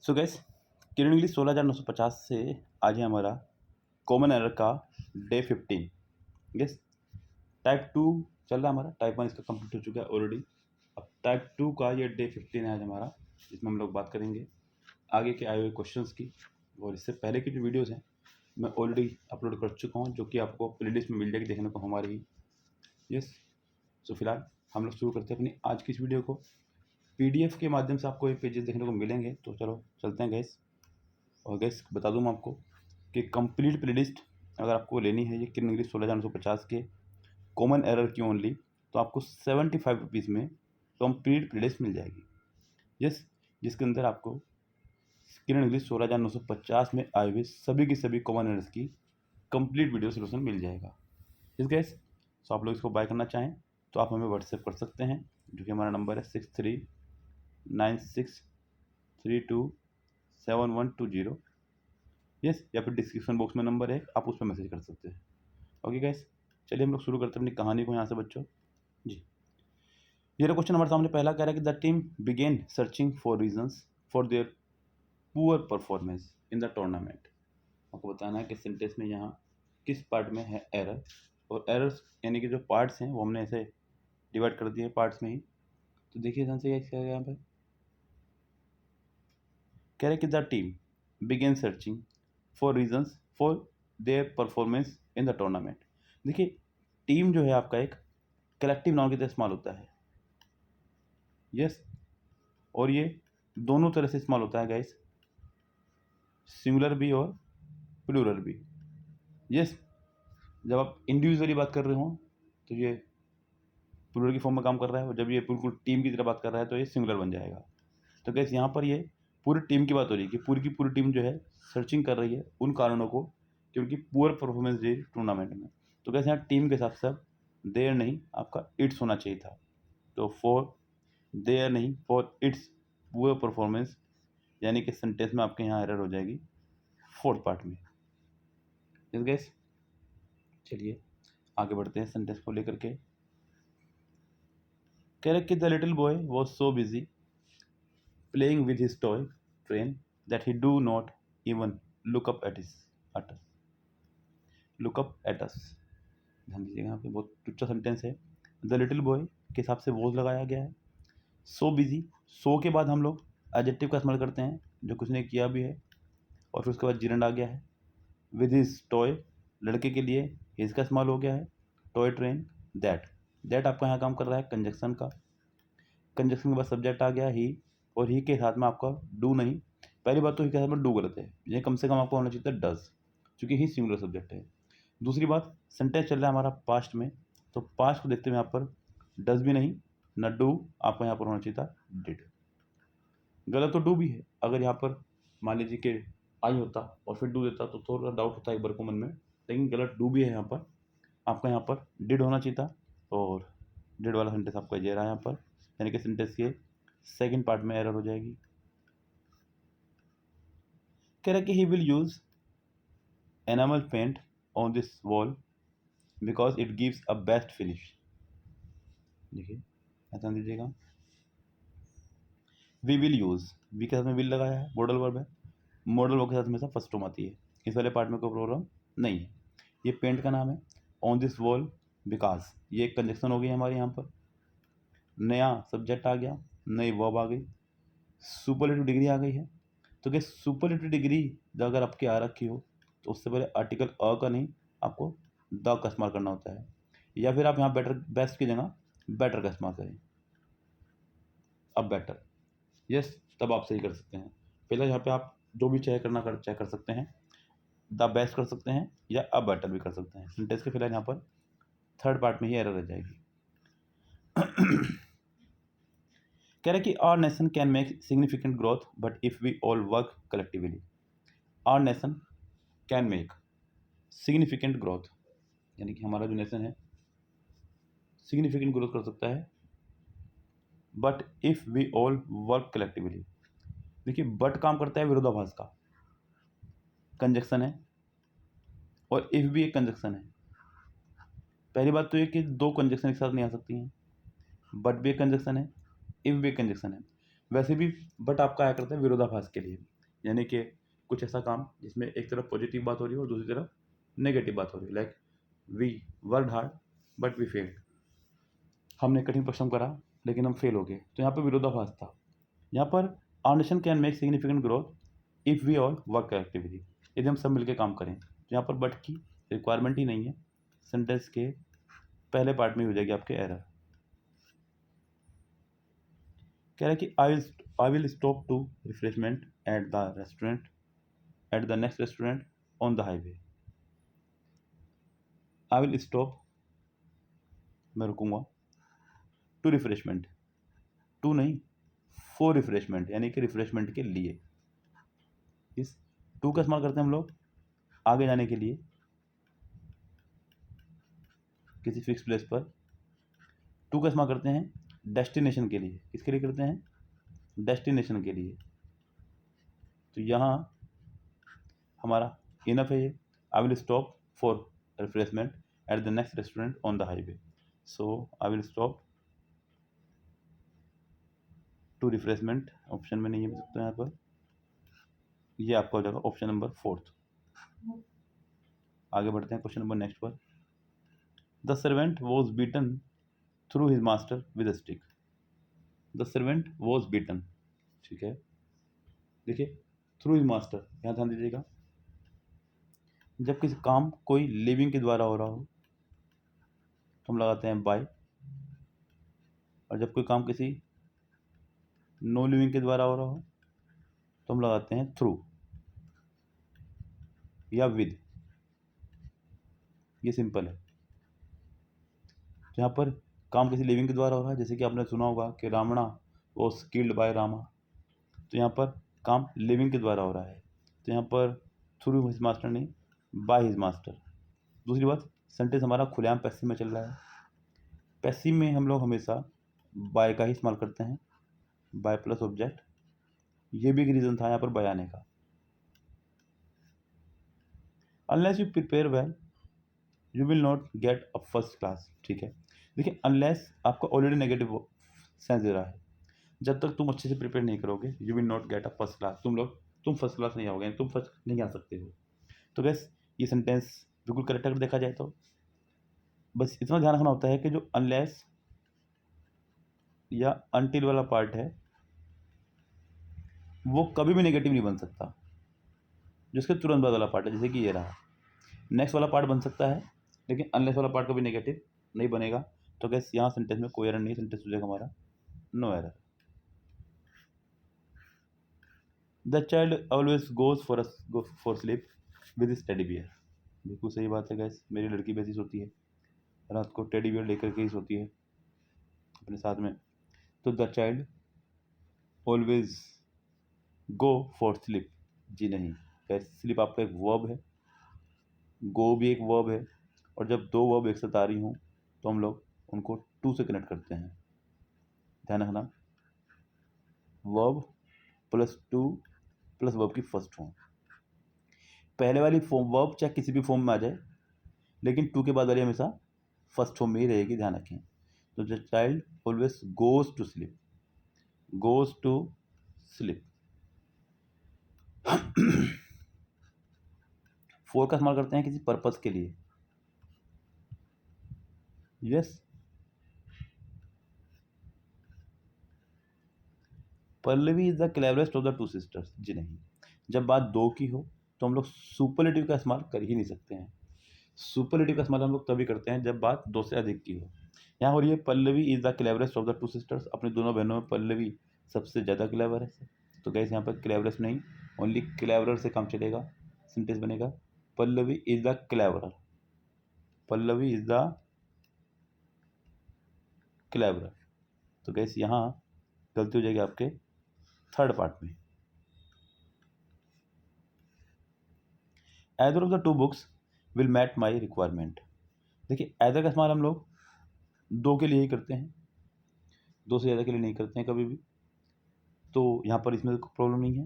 सो gas किरण English 16,950 से आज है हमारा कॉमन एरर का डे 15। यस, टाइप 2 चल रहा है हमारा। टाइप 1 इसका कंप्लीट हो चुका है ऑलरेडी। अब टाइप 2 का ये डे 15 है आज हमारा, जिसमें हम लोग बात करेंगे आगे के आए हुए क्वेश्चंस की। और इससे पहले की जो वीडियोज़ हैं मैं ऑलरेडी अपलोड कर चुका हूँ, जो कि आपको प्लेलिस्ट में मिल जाएगी देखने को हमारी ही। यस, सो फिलहाल हम लोग शुरू करते हैं अपनी आज की इस वीडियो को। PDF के माध्यम से आपको ये पेजेस देखने को मिलेंगे, तो चलो चलते हैं गैस। और गैस बता दूँ मैं आपको कि कंप्लीट प्लेलिस्ट अगर आपको लेनी है ये किरण इंग्लिश 16,950 के कॉमन एरर की ओनली, तो आपको 75 रुपीज़ में कंप्लीट प्लेलिस्ट मिल जाएगी। यस, जिसके अंदर आपको किरण इंग्लिश 16,950 में आए हुए सभी की सभी कॉमन एरर्स की कंप्लीट वीडियो सोल्यूशन मिल जाएगा। इस गैस, तो आप लोग इसको बाय करना चाहें तो आप हमें व्हाट्सएप कर सकते हैं, जो कि हमारा नंबर है 6396327120। यस, या फिर डिस्क्रिप्शन बॉक्स में नंबर है, आप उस पर मैसेज कर सकते हैं। ओके गाइस, चलिए हम लोग शुरू करते हैं अपनी कहानी को यहाँ से बच्चों जी। ये क्वेश्चन हमारे सामने पहला कह रहा है कि the team began searching for reasons for their poor performance in the tournament. आपको बताना है कि सेंटेंस में यहाँ किस पार्ट में है एरर, और एरर्स यानी कि जो पार्ट्स हैं वो हमने ऐसे डिवाइड कर दिए पार्ट्स में ही। तो देखिए ध्यान से क्या यहाँ पर कह रहे हैं कि the team began searching for reasons for their performance in the tournament. देखिए, टीम जो है आपका एक कलेक्टिव नाउन की तरह इस्तेमाल होता है। यस, और ये दोनों तरह से इस्तेमाल होता है गाइस, सिंगुलर भी और प्लूरल भी। यस, जब आप इंडिविजुअली बात कर रहे हो तो ये प्लूरल की फॉर्म में काम कर रहा है, और जब ये बिल्कुल टीम की तरह बात कर रहा है तो ये सिंगुलर बन जाएगा। तो गाइस यहाँ पर ये पूरी टीम की बात हो रही है कि पूरी की पूरी टीम जो है सर्चिंग कर रही है उन कारणों को कि उनकी पुअर परफॉर्मेंस रही टूर्नामेंट में। तो कैसे यहाँ टीम के साथ साथ देयर नहीं, आपका इट्स होना चाहिए था। तो फॉर देयर नहीं, फॉर इट्स पुअर परफॉर्मेंस, यानी कि सेंटेंस में आपके यहाँ एरर हो जाएगी फोर्थ पार्ट में। यस गाइस, चलिए आगे बढ़ते हैं सेंटेंस को लेकर के। कह रहे कि the little boy was so busy playing with his toy train that he do not even look up at us. Look up at us. ध्यान दीजिएगा, यहाँ पे बहुत टुच्चा सेंटेंस है। द लिटिल बॉय के हिसाब से वॉज लगाया गया है। सो बिजी, सो के बाद हम लोग एडजेक्टिव का इस्तेमाल करते हैं जो कुछ ने किया भी है, और फिर उसके बाद जिरंड आ गया है। विद हिज टॉय, लड़के के लिए हिज का इस्तेमाल हो गया है। टॉय ट्रेन, दैट आपका यहाँ काम कर रहा है कंजक्शन का। कंजक्शन के बाद सब्जेक्ट आ गया ही, और ही के साथ में आपका डू नहीं। पहली बात तो ही के साथ में डू गलत है, ये कम से कम आपको होना चाहिए था डज, क्योंकि ही सिंगुलर सब्जेक्ट है। दूसरी बात, सेंटेंस चल रहा है हमारा पास्ट में, तो पास्ट को देखते हुए यहाँ पर डज भी नहीं, न डू, आपको यहाँ पर होना चाहिए था डिड। गलत तो डू भी है, अगर यहाँ पर मान लीजिए कि आई होता और फिर डू देता तो थोड़ा डाउट होता है एक बार को मन में, लेकिन गलत डू भी है यहाँ पर, आपका यहाँ पर डिड होना चाहिए था, और डिड वाला सेंटेंस आपका ये रहा यहाँ पर, यानी कि सेंटेंस के सेकंड पार्ट में एरर हो जाएगी। कह रहा है कि he will use enamel paint on this wall because it gives a best finish. देखिए ध्यान दीजिएगा, वी विल यूज, वी के साथ में विल लगाया है, मॉडल वर्ब है। मॉडल वर्ब के साथ हमेशा फर्स्ट फॉर्म आती है, इस वाले पार्ट में कोई प्रॉब्लम नहीं है। ये पेंट का नाम है, ऑन दिस वॉल बिकॉज, ये एक कंजक्शन हो गई हमारे यहाँ पर। नया सब्जेक्ट आ गया, नई वर्ब आ गई, सुपरलेटिव डिग्री आ गई है। तो क्या सुपरलेटिव डिग्री अगर आपकी आ रखी हो तो उससे पहले आर्टिकल अ का नहीं, आपको द का इस्तेमाल करना होता है, या फिर आप यहाँ बेटर बेस्ट की जगह बेटर का इस्तेमाल करें। अब बेटर, यस, तब आप सही कर सकते हैं। पहले यहाँ पे आप जो भी चाहे कर सकते हैं, द बेस्ट कर सकते हैं या अब बेटर भी कर सकते हैं। सेंटेंस के फिलहाल यहाँ पर थर्ड पार्ट में ही एरर रह जाएगी। कह रहे कि our nation can make significant growth but if we all work collectively. Our nation can make significant growth, यानी कि हमारा जो नेशन है सिग्निफिकेंट ग्रोथ कर सकता है, but if we all work collectively. देखिए, बट काम करता है विरोधाभास का, कंजक्शन है, और इफ भी एक कंजक्शन है। पहली बात तो ये कि दो कंजक्शन एक साथ नहीं आ सकती हैं, बट भी एक कंजक्शन है, इफ भी एक कंजक्शन है। वैसे भी बट आपका आया करता है विरोधाभास के लिए, यानी कि कुछ ऐसा काम जिसमें एक तरफ पॉजिटिव बात हो रही है और दूसरी तरफ नेगेटिव बात हो रही है, like we worked hard but we failed, हमने कठिन परिश्रम करा लेकिन हम फेल हो गए, तो यहाँ पर विरोधाभास था। यहाँ पर our nation can make significant growth if we all work collectively, यदि हम सब मिलकर काम करें। तो यहाँ पर बट की रिक्वायरमेंट ही नहीं है, सेंटेंस के पहले पार्ट में हो जाएगी आपके एरर। कह रहा है कि I will stop to refreshment at the restaurant at the next restaurant on the highway. I will stop, मैं रुकूंगा, टू रिफ्रेशमेंट, टू नहीं फॉर रिफ्रेशमेंट, यानी कि रिफ्रेशमेंट के लिए। इस टू का इस्तेमाल करते हैं हम लोग आगे जाने के लिए किसी फिक्स प्लेस पर। टू का इस्तेमाल करते हैं डेस्टिनेशन के लिए, किसके लिए करते हैं, डेस्टिनेशन के लिए। तो यहाँ हमारा इनफ है ये, I will stop for refreshment at the next restaurant on the highway. So I will stop to refreshment, option में नहीं है सकता यहाँ पर, ये आपका हो जाएगा ऑप्शन नंबर 4। आगे बढ़ते हैं क्वेश्चन नंबर नेक्स्ट पर। The servant was beaten through his master with a stick. The servant was beaten, ठीक है, देखिए थ्रू हिज मास्टर, यहाँ ध्यान दीजिएगा, जब किसी काम कोई लिविंग के द्वारा हो रहा हो तो हम लगाते हैं बाय, और जब कोई काम किसी नो लिविंग के द्वारा हो रहा हो तो हम लगाते हैं थ्रू या विद, ये सिंपल है। यहाँ पर काम किसी लिविंग के द्वारा हो रहा है, जैसे कि आपने सुना होगा कि रावणा वो स्किल्ड बाय रामा, तो यहाँ पर काम लिविंग के द्वारा हो रहा है, तो यहाँ पर थ्रू हिज मास्टर नहीं, बाय हिज मास्टर। दूसरी बात, सेंटेंस हमारा खुलेआम पैसिव में चल रहा है, पैसिव में हम लोग हमेशा बाय का ही इस्तेमाल करते हैं, बाय प्लस ऑब्जेक्ट, ये भी एक रीज़न था यहाँ पर बाय आने का। Unless you prepare well you will not get a first class, ठीक है, देखिए अनलेस आपका ऑलरेडी नेगेटिव सेंस दे रहा है, जब तक तुम अच्छे से प्रिपेयर नहीं करोगे you will not get a first class, तुम फर्स्ट क्लास नहीं आओगे, तुम फर्स्ट नहीं आ सकते हो। तो गैस ये सेंटेंस बिल्कुल करेक्ट अगर देखा जाए तो बस इतना ध्यान रखना होता है कि जो अनलेस या अनटिल वाला पार्ट है वो कभी भी नेगेटिव नहीं बन सकता, जिसके तुरंत बाद वाला पार्ट है, जैसे कि ये रहा, नेक्स्ट वाला पार्ट बन सकता है लेकिन अनलेस वाला पार्ट कभी नेगेटिव नहीं बनेगा। तो गैस यहाँ सेंटेंस में कोई एरर नहीं, सेंटेंस हो जाएगा हमारा no error. The child always goes for sleep with his teddy bear, बिल्कुल सही बात है गैस, मेरी लड़की भी ऐसी सोती है, रात को टेडी बियर लेकर के ही सोती है अपने साथ में। तो the child always go for sleep, जी नहीं, गैस स्लीप आपका एक वर्ब है, गो भी एक वर्ब है, और जब दो वर्ब एक साथ आ रही हों तो हम लोग उनको टू से कनेक्ट करते हैं, ध्यान रखना, verb plus two plus verb की फर्स्ट फॉर्म, पहले वाली फॉर्म वर्ब चाहे किसी भी फॉर्म में आ जाए लेकिन टू के बाद वाली हमेशा फर्स्ट फॉर्म में ही रहेगी, ध्यान रखें। तो the child always goes to sleep, goes to sleep. For का इस्तेमाल करते हैं किसी पर्पस के लिए, yes, Pallavi is the cleverest of the two sisters, जी नहीं, जब बात दो की हो तो हम लोग सुपरलेटिव का इस्तेमाल कर ही नहीं सकते हैं, सुपरलेटिव का इस्तेमाल हम लोग तभी करते हैं जब बात दो से अधिक की हो। यहाँ हो रही है Pallavi is the cleverest of the two sisters, अपनी दोनों बहनों में पल्लवी सबसे ज़्यादा क्लेवर है, तो गैस यहाँ पर क्लेवरेस्ट नहीं, ओनली क्लेवरर से काम चलेगा, सेंटेंस बनेगा Pallavi is the cleverer, Pallavi is the cleverer. तो गैस यहाँ गलती हो जाएगी आपके थर्ड पार्ट में। either of the two books will meet my requirement, देखिए either का इस्तेमाल हम लोग दो के लिए ही करते हैं, दो से ज़्यादा के लिए नहीं करते हैं कभी भी, तो यहाँ पर इसमें प्रॉब्लम नहीं है।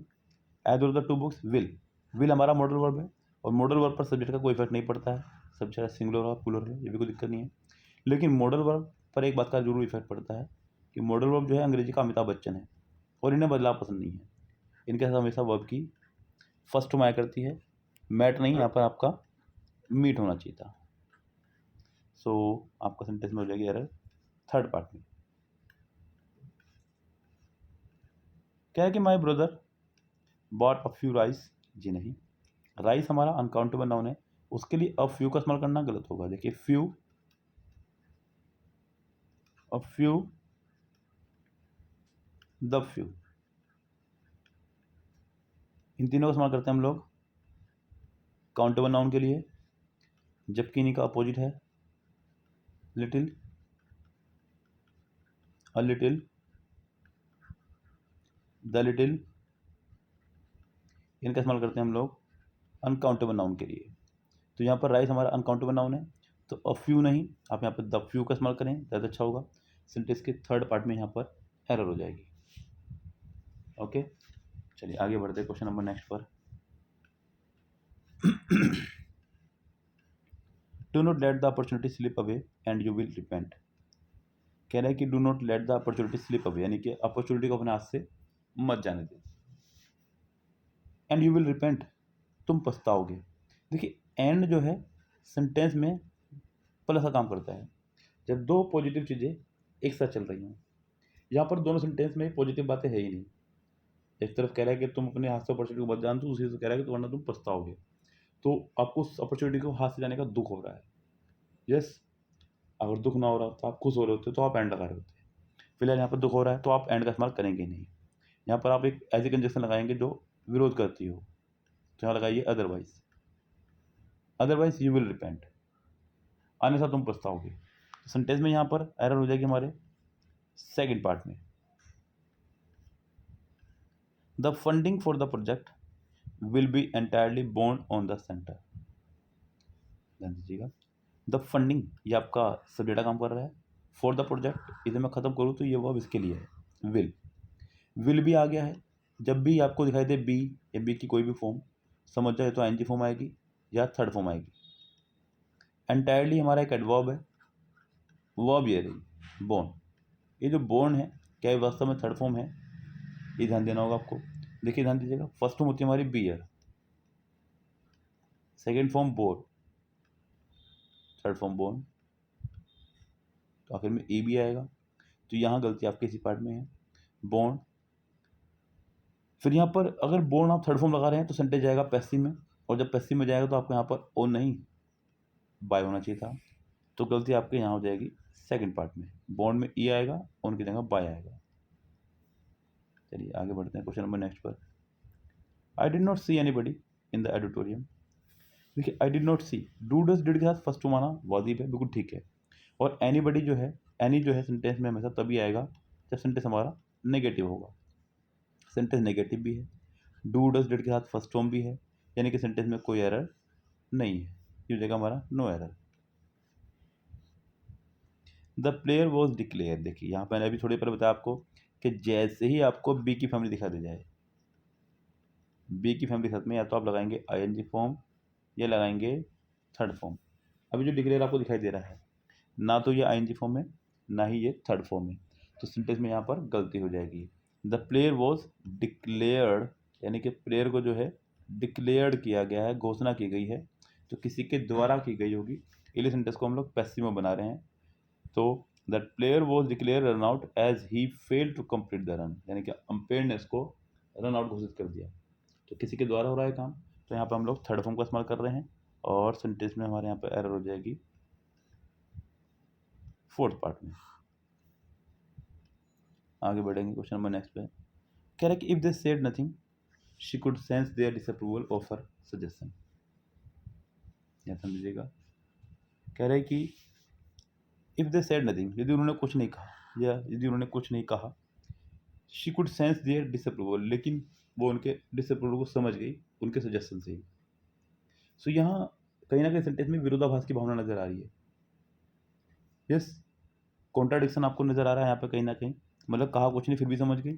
either of the two books will हमारा मॉडल वर्ब है और मॉडल वर्ब पर सब्जेक्ट का कोई इफेक्ट नहीं पड़ता है, सब्जेक्ट सिंगुलर हो प्लूरल हो, ये भी कोई दिक्कत नहीं है, लेकिन मॉडल वर्ब पर एक बात का जरूर इफेक्ट पड़ता है कि मॉडल वर्ब जो है अंग्रेजी का अमिताभ बच्चन है, और इन्हें बदलाव पसंद नहीं है। इनके साथ हमेशा वर्ब की फर्स्ट फॉर्म आया करती है, मैट नहीं, यहाँ पर आपका मीट होना चाहिए था। सो आपका सेंटेंस में हो जाएगी एरर थर्ड पार्ट में। क्या है कि my brother bought a few rice, जी नहीं, राइस हमारा अनकाउंटेबल नाउन है, उसके लिए अ फ्यू का इस्तेमाल करना गलत होगा। देखिए few, a few, the few, इन तीनों का इस्तेमाल करते हैं हम लोग काउंटेबल नाउन के लिए, जबकि इन्हीं का अपोजिट है little, a little, the little, इनका इस्तेमाल करते हैं हम लोग अनकाउंटेबल नाउन के लिए। तो यहाँ पर राइस हमारा अनकाउंटेबल नाउन है, तो अ फ्यू नहीं, आप यहाँ पर द फ्यू का इस्तेमाल करें, ज़्यादा अच्छा होगा। सेंटेंस के थर्ड पार्ट में यहाँ पर एरर हो जाएगी। ओके, चलिए आगे बढ़ते हैं क्वेश्चन नंबर नेक्स्ट पर। Do not let the opportunity slip away and you will repent. कह रहा है कि do not let the opportunity slip away, यानी कि अपॉर्चुनिटी को अपने हाथ से मत जाने दे, एंड यू विल रिपेंट, तुम पछताओगे। देखिए एंड जो है सेंटेंस में प्लस का काम करता है। जब दो पॉजिटिव चीज़ें एक साथ चल रही हों, यहाँ पर दोनों सेंटेंस में पॉजिटिव बातें है ही नहीं। एक तरफ कह रहा है कि तुम अपने हाथ से अपॉर्चुनिटी को मत जान दो, दूसरी तरफ कह रहा है कि वरना तुम पछताओगे। तो आपको उस अपॉर्चुनिटी को हाथ से जाने का दुख हो रहा है। यस, अगर दुख ना हो रहा तो आप खुश हो रहे होते तो आप एंड लगा रहे होते। फिलहाल यहाँ पर दुख हो रहा है तो आप एंड का इस्तेमाल करेंगे नहीं। यहाँ पर आप एक ऐसी कंजक्शन लगाएंगे जो विरोध करती हो, तो यहाँ लगाइए otherwise, otherwise you will repent, अन्यथा तुम पछताओगे। तो सेंटेंस में यहाँ पर एरर हो जाएगी हमारे सेकंड पार्ट में। The funding for the project will be entirely borne on the centre. ध्यान दीजिएगा, द फंडिंग ये आपका सब डेटा काम कर रहा है, फॉर द प्रोजेक्ट इसे मैं ख़त्म करूँ तो ये वर्ब इसके लिए है, विल भी आ गया है। जब भी आपको दिखाई दे बी या बी की कोई भी फॉर्म, समझ जाए तो एनजी फॉर्म आएगी या थर्ड फॉर्म आएगी। एंटायरली हमारा एक एडवर्ब है, वर्ब ये रही बोर्न। ये जो बोर्न है क्या ये वास्तव में थर्ड फॉर्म है, ये ध्यान देना होगा आपको। देखिए ध्यान दीजिएगा, फर्स्ट फॉर्म होती है हमारी bear, second form bore, third form borne, तो आखिर में ए भी आएगा। तो यहाँ गलती आपके इसी पार्ट में है, बोर्न। फिर यहाँ पर अगर बोर्न आप थर्ड फॉर्म लगा रहे हैं तो सेंटेंस जाएगा पैसिव में, और जब पैसिव में जाएगा तो आपको यहाँ पर ओ नहीं बाय होना चाहिए था। तो गलती आपके यहाँ हो जाएगी सेकंड पार्ट में, बोर्न में ई आएगा, उनकी जगह बाय आएगा। चलिए आगे बढ़ते हैं क्वेश्चन नंबर नेक्स्ट पर। I did not see anybody in the auditorium. देखिए I did not see, do does did के साथ फर्स्ट टू माना वाजिब है, बिल्कुल ठीक है। और एनीबडी जो है, एनी जो है सेंटेंस में हमेशा तभी आएगा जब सेंटेंस हमारा नेगेटिव होगा। सेंटेंस नेगेटिव भी है, डू डज डिड के साथ फर्स्ट फॉर्म भी है, यानी कि सेंटेंस में कोई एरर नहीं है, ये हो जाएगा हमारा no error. The player was declare, देखिए यहाँ पर मैंने अभी थोड़ी पहले बताया आपको कि जैसे ही आपको बी की फैमिली दिखा दी जाए, बी की फैमिली के साथ में या तो आप लगाएंगे आईएनजी फॉर्म या लगाएंगे थर्ड फॉर्म। अभी जो डिक्लेयर आपको दिखाई दे रहा है, ना तो ये आईएनजी फॉर्म है ना ही ये थर्ड फॉर्म है, तो सेंटेंस में यहाँ पर गलती हो जाएगी। द प्लेयर वॉज डिक्लेयर्ड, यानी कि प्लेयर को जो है डिक्लेयर्ड किया गया है, घोषणा की गई है, तो किसी के द्वारा की गई होगी, इसलिए सेंटेंस को हम लोग पैसिव में बना रहे हैं। तो that player was declare run out as he fail to complete the run, यानी कि अंपायर ने इसको रन आउट घोषित कर दिया, तो किसी के द्वारा हो रहा है काम, तो यहाँ पर हम लोग थर्ड फॉर्म का इस्तेमाल कर रहे हैं, और सेंटेंस में हमारे यहाँ पर एरर हो जाएगी फोर्थ पार्ट में। आगे बढ़ेंगे क्वेश्चन नंबर नेक्स्ट पे। कह रहा है कि if they said nothing she could sense their disapproval of her suggestion. यहाँ समझिएगा, कह रहा है कि इफ दे सेड नथिंग, यदि उन्होंने कुछ नहीं कहा या यदि उन्होंने कुछ नहीं कहा, she could sense their disapproval, लेकिन वो उनके डिसअप्रूवल को समझ गई उनके सजेशन से ही। सो यहाँ कहीं ना कहीं सेंटेंस में विरोधाभास की भावना नजर आ रही है। यस, कॉन्ट्राडिक्शन आपको नजर आ रहा है यहाँ पे कहीं ना कहीं, मतलब कहा कुछ नहीं फिर भी समझ गई।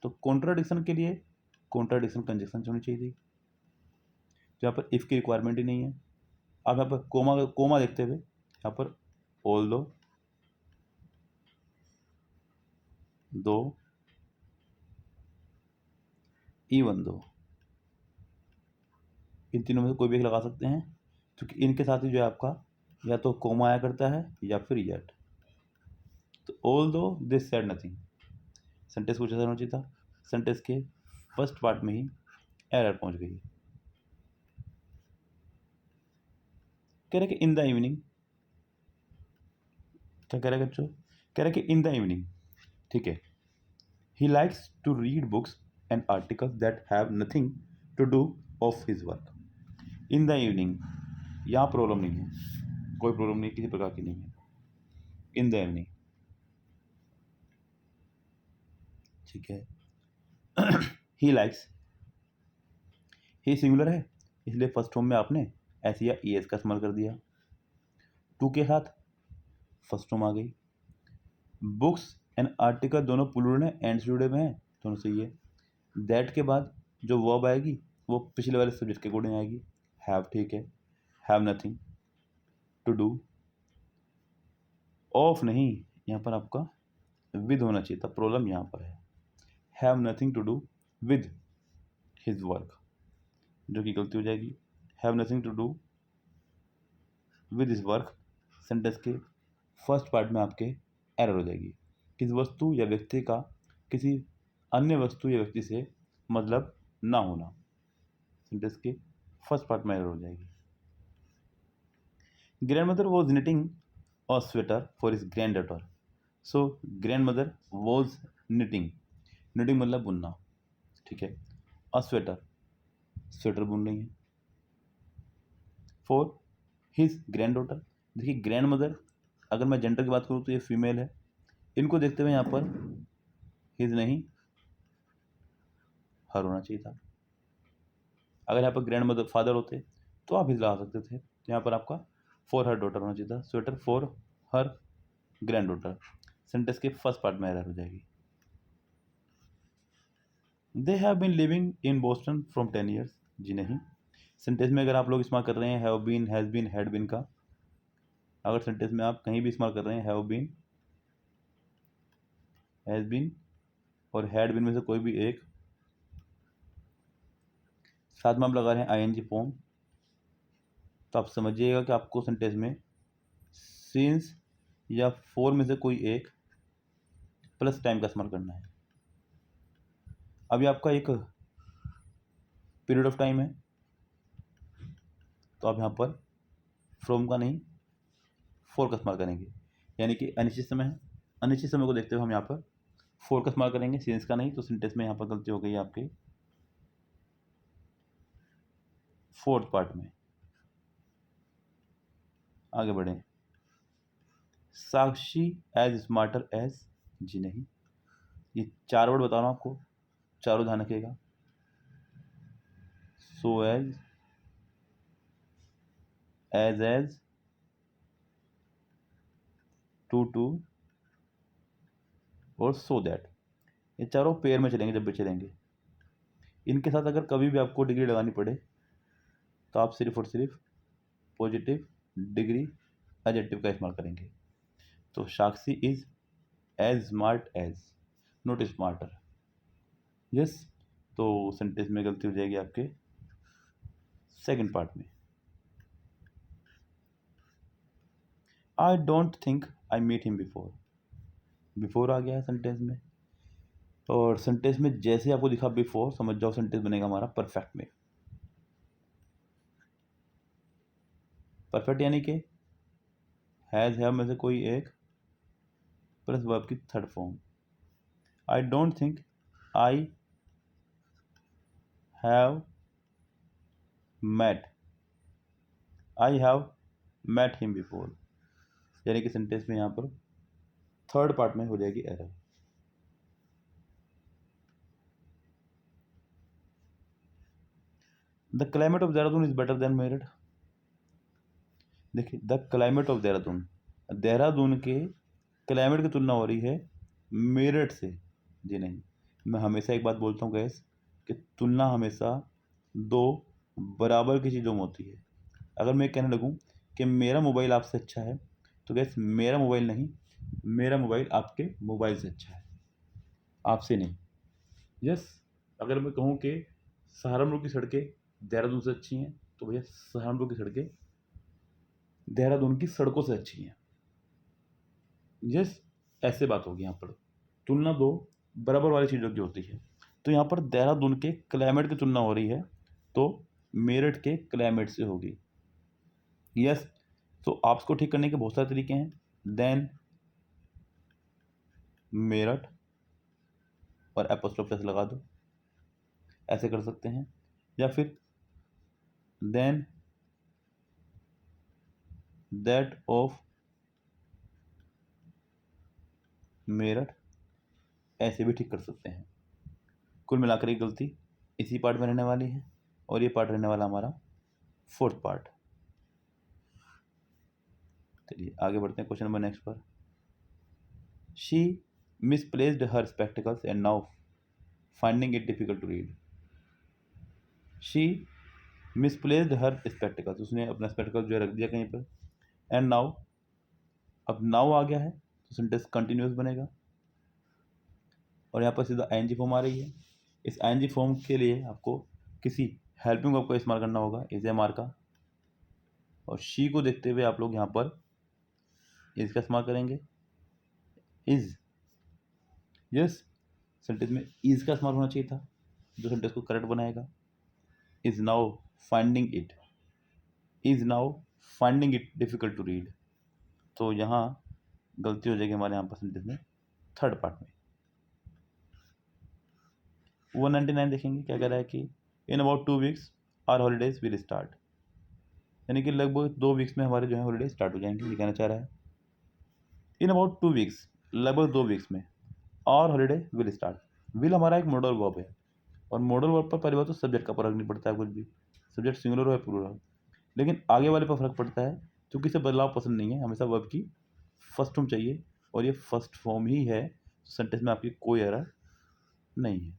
तो कॉन्ट्राडिक्शन के लिए कॉन्ट्राडिक्शन कंजक्शन होनी चाहिए थी, यहाँ पर इफ की रिक्वायरमेंट ही नहीं है। आप यहाँ पर कोमा देखते हुए यहाँ पर ऑल्दो इवन दो, इन तीनों में से कोई भी एक लगा सकते हैं, क्योंकि इनके साथ ही जो है आपका या तो कोमा आया करता है या फिर येट। तो ऑल दो दिस सेड नथिंग, सेंटेंस कुछ ऐसा होना चाहिए था, सेंटेंस के फर्स्ट पार्ट में ही एरर पहुंच गई। कह रहे कि इन द इवनिंग, क्या कह रहे हैं बच्चों, कह रहे कि इन द इवनिंग, ठीक है, he likes to read books and articles that have nothing to do of his work. In the evening, यहाँ प्रॉब्लम नहीं है, कोई प्रॉब्लम नहीं, किसी प्रकार की नहीं है, इन द इवनिंग, ठीक है। ही लाइक्स, ही सिंगुलर है, इसलिए फर्स्ट फॉर्म में आपने एस या ई एस का इस्तेमाल कर दिया। टू के साथ फर्स्ट फॉर्म आ गई। बुक्स एंड आर्टिकल दोनों प्लूरल हैं, एंड से जुड़े हुए हैं, दोनों सही है। दैट के बाद जो वर्ब आएगी वो पिछले वाले सब्जेक्ट के अकॉर्डिंग आएगी। हैव, ठीक है, have nothing to do, of नहीं, यहाँ पर आपका विद होना चाहिए था, प्रॉब्लम यहाँ पर है। Have nothing to do with his work, जो कि गलती हो जाएगी। Have nothing to do with his work, sentence के फर्स्ट पार्ट में आपके एरर हो जाएगी। किसी वस्तु या व्यक्ति का किसी अन्य वस्तु या व्यक्ति से मतलब ना होना, सेंटेंस के फर्स्ट पार्ट में एरर हो जाएगी। Grand mother was knitting a sweater for his grand daughter, so grand mother was knitting, knitting मतलब बुनना, ठीक है, अ स्वेटर, स्वेटर बुन रही है, फॉर हिज ग्रैंड डॉटर। देखिए ग्रैंड मदर, अगर मैं जेंडर की बात करूँ तो ये फीमेल है, इनको देखते हुए यहाँ पर हिज नहीं हर होना चाहिए था। अगर यहाँ पर ग्रैंड मदर फादर होते तो आप हिज लगा सकते थे, तो यहाँ पर आपका फॉर हर डॉटर होना चाहिए था, sweater for her granddaughter, sentence के फर्स्ट पार्ट में एरर हो जाएगी। They have been living in Boston from 10 years, जी नहीं, सेंटेंस में अगर आप लोग इस्तेमाल कर रहे हैं have been, has been, had been का, अगर सेंटेंस में आप कहीं भी इस्तेमाल कर रहे हैं हैव बीन, हैज़ बीन और हैड बीन में से कोई भी एक, साथ में आप लगा रहे हैं आईएनजी फॉर्म, तो आप समझिएगा कि आपको सेंटेंस में सिंस या फोर में से कोई एक प्लस टाइम का इस्तेमाल करना है। अभी आपका एक पीरियड ऑफ टाइम है, तो आप यहाँ पर फ्रॉम का नहीं फोर का इस्तेमाल करेंगे, यानी कि अनिश्चित समय है, अनिश्चित समय को देखते हुए हम यहाँ पर फोर का इस्तेमाल करेंगे, सिंस का नहीं, तो सेंटेंस में यहाँ पर गलती हो गई आपके फोर्थ पार्ट में। आगे बढ़ें, साक्षी एज स्मार्टर एज, जी नहीं, ये चार वर्ड बता रहा हूँ आपको, चारों ध्यान रखिएगा, सो एज, एज, टू और सो दैट, ये चारों पेयर में चलेंगे जब भी चलेंगे। इनके साथ अगर कभी भी आपको डिग्री लगानी पड़े तो आप सिर्फ और सिर्फ पॉजिटिव डिग्री एडजेक्टिव का इस्तेमाल करेंगे। तो Sakshi is as smart as, not smarter, yes, तो सेंटेंस में गलती हो जाएगी आपके सेकंड पार्ट में। I don't think I meet him before, before आ गया है सेंटेंस में, और सेंटेंस में जैसे आपको दिखा बिफोर, समझ जाओ सेंटेंस बनेगा हमारा परफेक्ट में। परफेक्ट यानी कि हैज़ हैव में से कोई एक प्लस वर्ब की third form. I don't think I have met, I have met him before, यानी कि सेंटेंस में यहाँ पर थर्ड पार्ट में हो जाएगी error. The climate of Dehradun is better than Meerut, देखिए the climate of Dehradun, Dehradun के क्लाइमेट की तुलना हो रही है मेरठ से, जी नहीं, मैं हमेशा एक बात बोलता हूँ गैस कि तुलना हमेशा दो बराबर की चीज़ों में होती है। अगर मैं कहने लगूँ कि मेरा मोबाइल आपसे अच्छा है, तो गैस मेरा मोबाइल नहीं, मेरा मोबाइल आपके मोबाइल से अच्छा है, आपसे नहीं, यस। अगर मैं कहूँ कि सहारनपुर की सड़कें देहरादून से अच्छी हैं, तो भैया सहारनपुर की सड़कें देहरादून की सड़कों से अच्छी हैं। यस, ऐसे बात होगी यहाँ पर। तुलना दो बराबर वाली चीज़ों की होती है। तो यहाँ पर देहरादून के क्लाइमेट की तुलना हो रही है, तो मेरठ के क्लाइमेट से होगी। यस, तो आप इसको ठीक करने के बहुत सारे तरीके हैं। देन मेरठ और एपोस्ट्रोफ लगा दो, ऐसे कर सकते हैं। या फिर देन दैट ऑफ मेरठ, ऐसे भी ठीक कर सकते हैं। कुल मिलाकर एक गलती इसी पार्ट में रहने वाली है, और ये पार्ट रहने वाला हमारा फोर्थ पार्ट। चलिए आगे बढ़ते हैं क्वेश्चन नंबर नेक्स्ट पर। She misplaced her spectacles and now finding it difficult to read. She misplaced her spectacles, उसने अपना स्पेक्टिकल जो है रख दिया कहीं पर, एंड नाउ, अब नाउ आ गया है तो सेंटेंस कंटिन्यूस बनेगा, और यहाँ पर सीधा आईएनजी फॉर्म आ रही है। इस आईएनजी फॉर्म के लिए आपको किसी हेल्पिंग वर्ब का इस्तेमाल करना होगा, इज एम आर का, और शी को देखते हुए आप लोग यहाँ पर इज का इस्तेमाल करेंगे। इज, यस, सेंटेंस में इज का इस्तेमाल होना चाहिए था, जो सेंटेंस को करेक्ट बनाएगा। Is now finding it, is now finding it difficult to read, तो यहाँ गलती हो जाएगी हमारे यहाँ पर सेंटेंस में थर्ड पार्ट में। 199 देखेंगे क्या कह रहा है कि in about 2 weeks our holidays will start, यानी कि लगभग 2 वीक्स में हमारे जो है हॉलीडेज स्टार्ट हो जाएंगे, ये कहना चाह रहा है। इन अबाउट 2 वीक्स, लगभग 2 वीक्स में, our holiday will start. Will हमारा एक मॉडल वर्ब है, और मॉडल वर्ब पर पहली बात तो सब्जेक्ट का फर्क नहीं पड़ता है कुछ भी, सब्जेक्ट सिंगुलर हो या प्लूरल, लेकिन आगे वाले पर फर्क पड़ता है, क्योंकि इसे बदलाव पसंद नहीं है, हमेशा वर्ब की फर्स्ट फॉर्म चाहिए, और ये फर्स्ट फॉर्म ही है, सेंटेंस में आपकी कोई एरर नहीं है।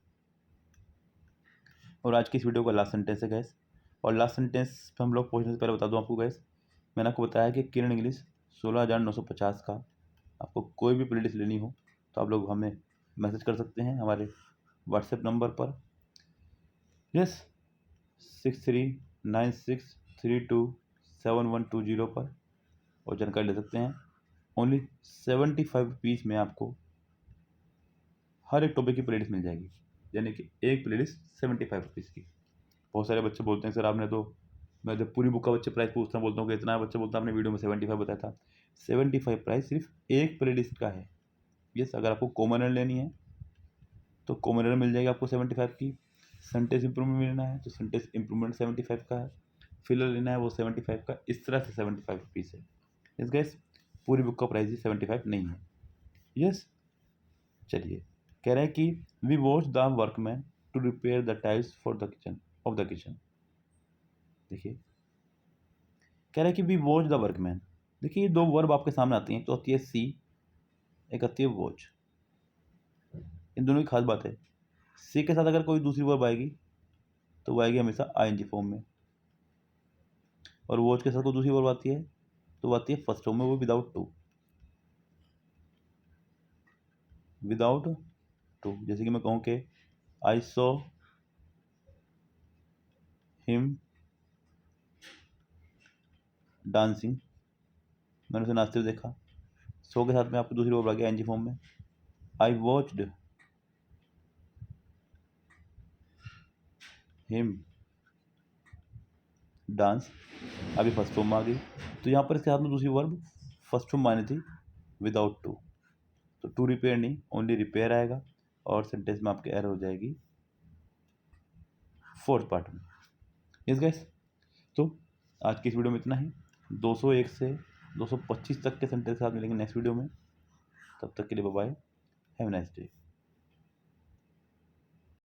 और आज की इस वीडियो का लास्ट सेंटेंस है गैस, और लास्ट सेंटेंस पर हम लोग पहुँचने से पहले बता दूं आपको गैस, मैंने आपको बताया कि किरण इंग्लिश 16,950 का आपको कोई भी प्लेलिस्ट लेनी हो तो आप लोग हमें मैसेज कर सकते हैं हमारे व्हाट्सएप नंबर पर, यस, 6396327120 पर, और जानकारी ले सकते हैं। ओनली 75 रुपीज़ में आपको हर एक टॉपिक की प्लेलिस्ट मिल जाएगी, यानी कि एक प्लेलिस्ट 75 रुपीज़ की। बहुत सारे बच्चे बोलते हैं सर आपने तो, मैं जब पूरी बुक का बच्चे प्राइस पूछता हूँ बोलता हूँ कि इतना, बच्चे बोलता है आपने वीडियो में 75 बताया था। 75 प्राइस सिर्फ एक प्लेलिस्ट का है। यस, अगर आपको कॉमन एरर लेनी है तो कॉमन एरर मिल जाएगी आपको 75 की, सेंटेंस इंप्रूवमेंट लेना है तो सेंटेंस इंप्रूवमेंट 75 का है, फिलर लेना है वो 75 का, इस तरह से 75 रुपीज़ है। यस गैस, पूरी बुक का प्राइस ही 75 नहीं है। यस, चलिए, कह रहे हैं कि we watch the workman to repair the tiles for the kitchen of the kitchen. देखिए, कह रहे हैं कि वी वॉच द वर्कमैन। देखिए, ये दो वर्ब आपके सामने आती हैं, तो आती है सी, एक आती है वॉच। इन दोनों की खास बात है, सी के साथ अगर कोई दूसरी वर्ब आएगी तो वो आएगी हमेशा आईएनजी फॉर्म में, और वॉच के साथ कोई दूसरी वर्ब आती है तो वो आती है फर्स्ट फॉर्म में, वो विदाउट टू, विदाउट टू। जैसे कि मैं कहूँ कि आई सॉ हिम डांसिंग, मैंने उसे नाचते हुए देखा, सो के साथ में आपको दूसरी वर्ब आ गई आईएनजी फॉर्म में। आई वॉच्ड हिम डांस, अभी फर्स्ट फॉर्म में आ गई, तो यहाँ पर इसके साथ में दूसरी वर्ब फर्स्ट फॉर्म मानी थी विदाउट टू, तो टू रिपेयर नहीं, ओनली रिपेयर आएगा, और सेंटेंस में आपके एरर हो जाएगी फोर्थ पार्ट में। यस गाइस, तो आज की इस वीडियो में इतना ही। 201 से 225 तक के सेंटेंस साथ मिलेंगे नेक्स्ट वीडियो में, तब तक के लिए bye bye, have a nice day.